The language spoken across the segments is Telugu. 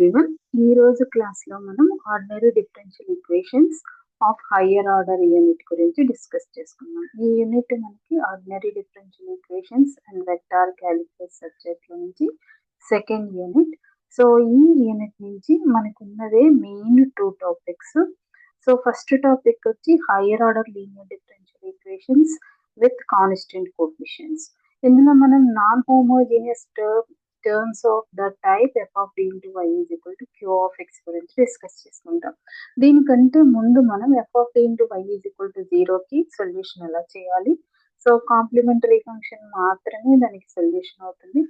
ఎవ్రీవన్. ఈ రోజు క్లాస్లో మనం ordinary differential equations of higher order unit గురించి డిస్కస్ చేసుకున్నాం. ఈ యూనిట్ మనకి ordinary differential equations and vector calculus సబ్జెక్ట్లో నుంచి సెకండ్ యూనిట్. సో ఈ యూనిట్ నుంచి మనకు ఉన్నదే main 2 topics. So first topic వచ్చి higher order linear differential equations with constant coefficients. ఇందులో మనం non homogeneous terms of the type f of d into y is equal to q of x గురించి డిస్కస్ చేసుకుంటాం. దీనికంటే ముందు మనం f of d into y is equal to 0కి సొల్యూషన్ ఎలా చేయాలి, సో కాంప్లిమెంటరీ ఫంక్షన్ మాత్రమే దానికి సొల్యూషన్ అవుతుంది.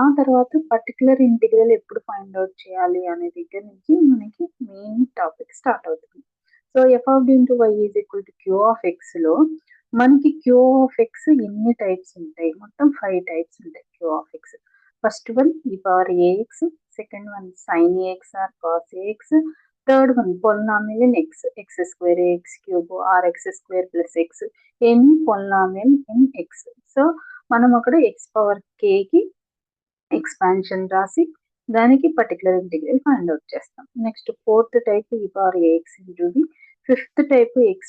ఆ తర్వాత పర్టికులర్ ఇంటిగ్రల్ ఎప్పుడు ఫైండ్ అవుట్ చేయాలి అనే దగ్గర నుంచి మనకి మెయిన్ టాపిక్ స్టార్ట్ అవుతుంది. So f of d into y is equal to q of xలో మనకి q of x ఎన్ని టైప్స్ ఉంటాయి? మొత్తం 5 టైప్స్ ఉంటాయి q of x. First one e power ax, second one sin ax or cos ax, third one polynomial in x square ax cube or x square plus x, any polynomial in x. So మనం అక్కడ x పవర్ kకి ఎక్స్పాన్షన్ రాసి దానికి పర్టికులర్ ఇంటిగ్రల్ ఫైండ్ అవుట్ చేస్తాం. Next fourth type e power ax into v, fifth type x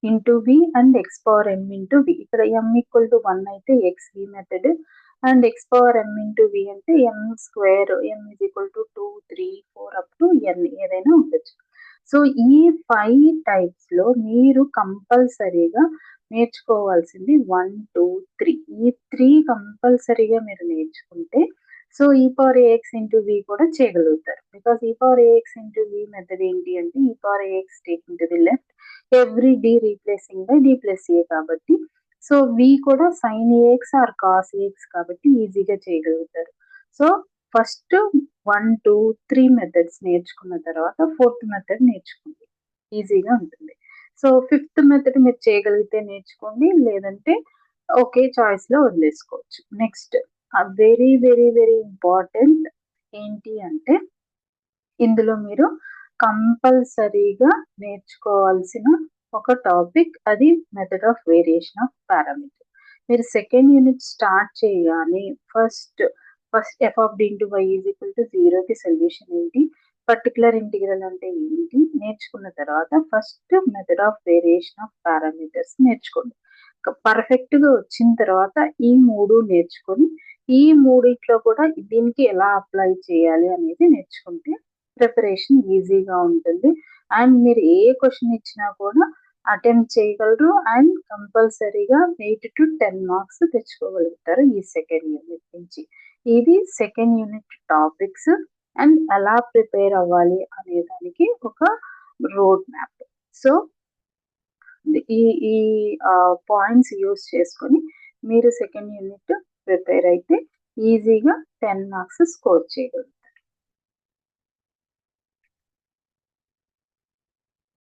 into v and x power m into v. ఇక్కడ m equal to 1 అయితే xv method and x power m into v అంటే m square, m is equal to 2, 3, 4 up to n ఏదైనా ఉండొచ్చు. సో ఈ 5 టైప్స్లో మీరు కంపల్సరీగా నేర్చుకోవాల్సింది 1, 2, 3. ఈ 3 కంపల్సరీగా మీరు నేర్చుకుంటే so e power ax into v కూడా చేయగలుగుతారు. Because e power ax into v method ఏంటి అంటే e power ax taken to the left, every d replacing by d plus a కాబట్టి సో v కూడా sin ax or cos ax కాబట్టి ఈజీగా చేయగలుగుతారు. సో ఫస్ట్ 1, 2, 3 మెథడ్స్ నేర్చుకున్న తర్వాత ఫోర్త్ మెథడ్ నేర్చుకోండి, ఈజీగా ఉంటుంది. సో ఫిఫ్త్ మెథడ్ మీరు చేయగలిగితే నేర్చుకోండి, లేదంటే ఓకే చాయిస్లో వదిలేసుకోవచ్చు. Next very very very important ఏంటి అంటే ఇందులో మీరు కంపల్సరీగా నేర్చుకోవాల్సిన ఒక టాపిక్, అది method of variation of parameter. మీరు సెకండ్ యూనిట్ స్టార్ట్ చేయగానే first f of d into y is equal to 0కి సొల్యూషన్ ఏంటి, పర్టికులర్ ఇంటిగ్రల్ అంటే ఏంటి నేర్చుకున్న తర్వాత first method of variation of parameters నేర్చుకోండి. పర్ఫెక్ట్గా వచ్చిన తర్వాత ఈ 3 నేర్చుకొని ఈ మూడిట్లో కూడా దీనికి ఎలా అప్లై చేయాలి అనేది నేర్చుకుంటే ప్రిపరేషన్ ఈజీగా ఉంటుంది. అండ్ మీరు ఏ క్వశ్చన్ ఇచ్చినా కూడా అటెంప్ట్ చేయగలరు అండ్ కంపల్సరీగా 8 to 10 మార్క్స్ తెచ్చుకోగలుగుతారు ఈ సెకండ్ యూనిట్ నుంచి. ఇది సెకండ్ యూనిట్ టాపిక్స్ అండ్ ఎలా ప్రిపేర్ అవ్వాలి అనే దానికి ఒక రోడ్ మ్యాప్. సో ఈ పాయింట్స్ యూస్ చేసుకొని మీరు సెకండ్ యూనిట్ ప్రిపేర్ అయితే ఈజీగా 10 మార్క్స్ స్కోర్ చేయగలరు.